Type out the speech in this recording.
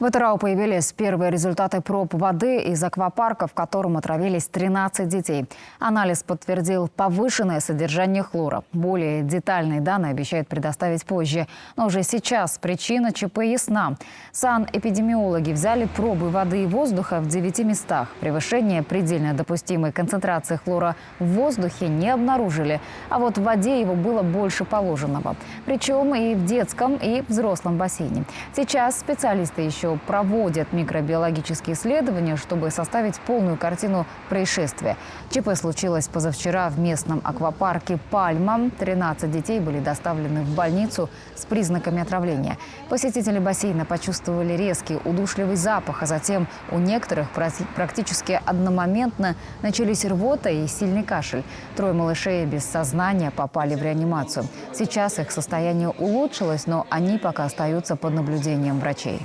В Атырау появились первые результаты проб воды из аквапарка, в котором отравились 13 детей. Анализ подтвердил повышенное содержание хлора. Более детальные данные обещают предоставить позже. Но уже сейчас причина ЧП ясна. Санэпидемиологи взяли пробы воды и воздуха в 9 местах. Превышение предельно допустимой концентрации хлора в воздухе не обнаружили. А вот в воде его было больше положенного. Причем и в детском, и в взрослом бассейне. Сейчас специалисты еще проводят микробиологические исследования, чтобы составить полную картину происшествия. ЧП случилось позавчера в местном аквапарке «Пальма». 13 детей были доставлены в больницу с признаками отравления. Посетители бассейна почувствовали резкий удушливый запах, а затем у некоторых практически одномоментно начались рвота и сильный кашель. 3 малышей без сознания попали в реанимацию. Сейчас их состояние улучшилось, но они пока остаются под наблюдением врачей.